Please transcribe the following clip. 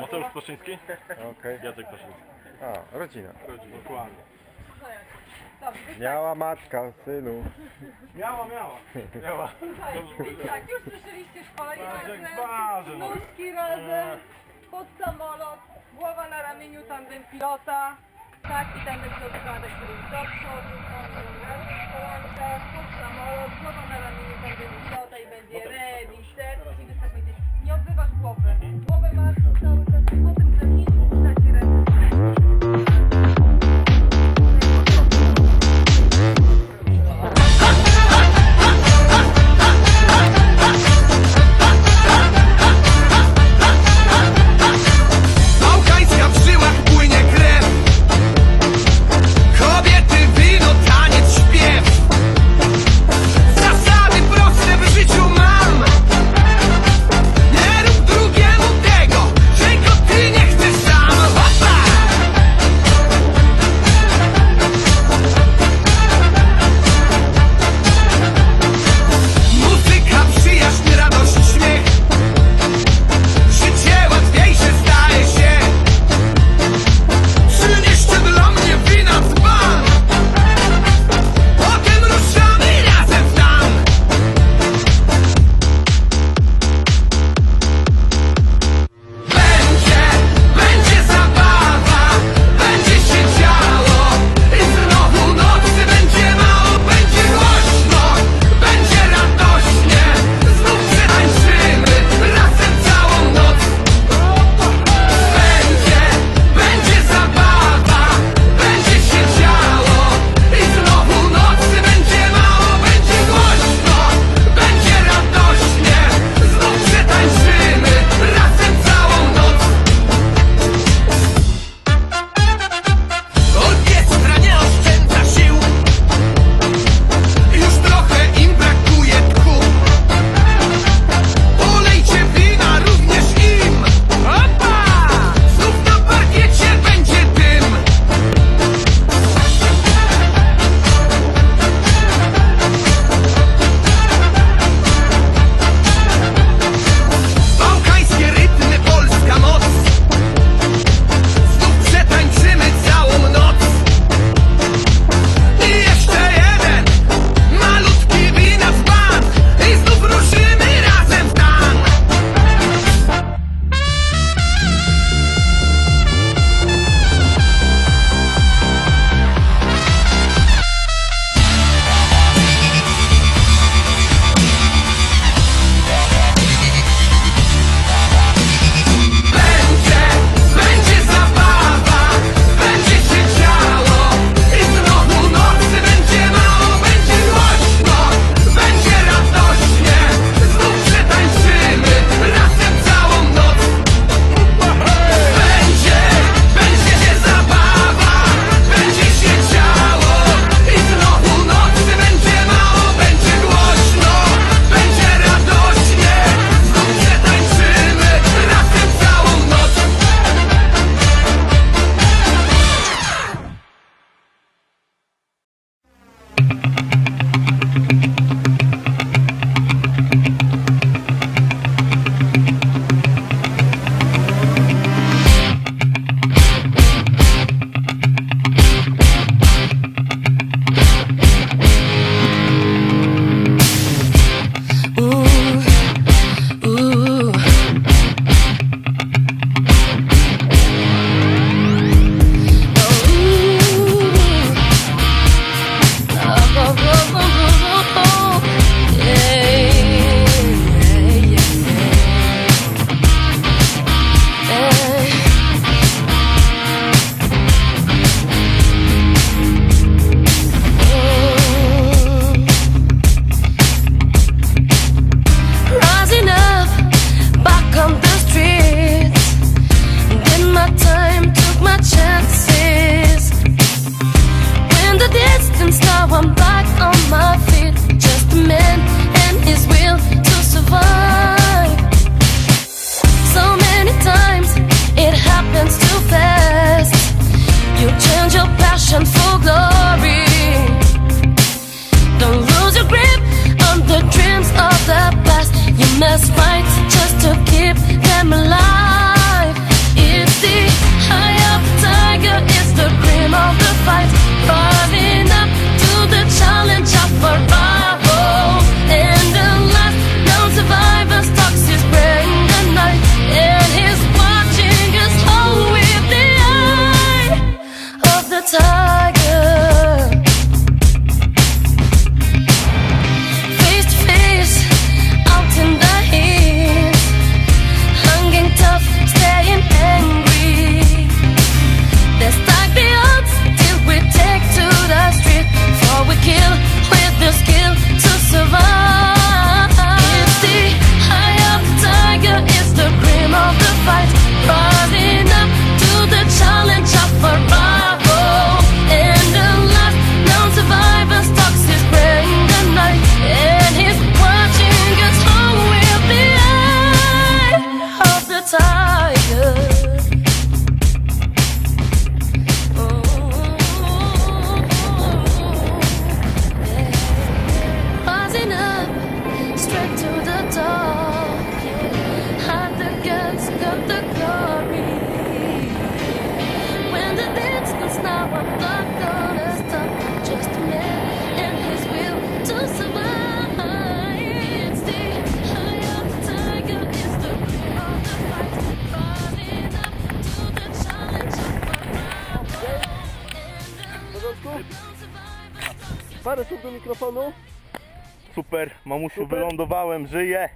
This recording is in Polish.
Mateusz Plaszyński? Okej. Jacek Plaszyński. A, rodzina. Dokładnie. Miała matka, synu. Miała. Tak, już słyszeliście szkolenie Barzek, razem, nóżki razem, pod samolot, głowa na ramieniu tandem pilota, tak i ten będzie odkładek, który jest do przodu, kolanka, pod samolot, głowa na ramieniu tandem pilota i będzie ready, set i występujecie. Nie odbywasz głowy. Głowę masz cały czas, potem zepnijcie, puszczacie ręce. Bałkańska w żyłach płynie krew. Kobiety, wino, taniec, śpiew. Zasady proste w życiu mam. Nie rób drugiemu tego, czego ty nie chcesz sam. Hopa! Muzyka, przyjaźń, radość, śmiech. Życie łatwiejsze staje się. Przynieście dla mnie wina dzban. Potem ruszamy razem w tam. Będzie zabawa, będzie się działo. I znowu nocy będzie mało, będzie głośno, będzie radośnie. Znów przetańczymy razem całą noc. Będzie zabawa, będzie się działo. I znowu nocy będzie mało, będzie głośno, będzie radośnie. Znów przetańczymy razem całą noc. Orkiestra nie oszczędza sił. Już trochę im brakuje tchu. Polejcie wina również im. Opa! Znów na parkiecie będzie dym. Bałkańskie rytmy, polska moc. Znów przetańczymy całą noc. I jeszcze jeden malutki wina w pan. I znów ruszymy razem w tam. Będzie zabawa, będzie się działo. I znowu nocy będzie mało, będzie głośno, będzie radośnie. Znów przetańczymy razem całą noc. Będzie zabawa, będzie się działo. I znowu nocy będzie mało, będzie głośno, będzie radośnie. Znów przetańczymy razem całą noc. Rising up back on the streets. Did my time, took my chances. In the distance, now I'm back on my feet. Just a man and his will to survive. So many times it happens too fast. You change your passion for glory. Don't lose your grip on the dreams of the past. You must fight just to keep them alive. eye of the tiger is the cream of the fight, rising up to the challenge of survival. And the last known survivor stalks his prey in the night, and he's watching us all with the eye of the tiger. Face to face, out in the heat, hanging tough, staying angry. Let's stack the odds till we take to the street, for we kill with the skill to survive. It's the eye of the tiger, it's the cream of the fight, rising up to the challenge of survival. And the last known survivor stalks his prey in the night, and he's watching us all with the eye of the tiger. Rising up, straight to the top. Had the guts, got the glory. When the distance now, I'm not gonna stop. Just a man and his will to survive. It's the eye of the tiger, it's the cream of the fight, rising up to the challenge of Parę słów do mikrofonu. Super, mamusiu, wylądowałem, żyję.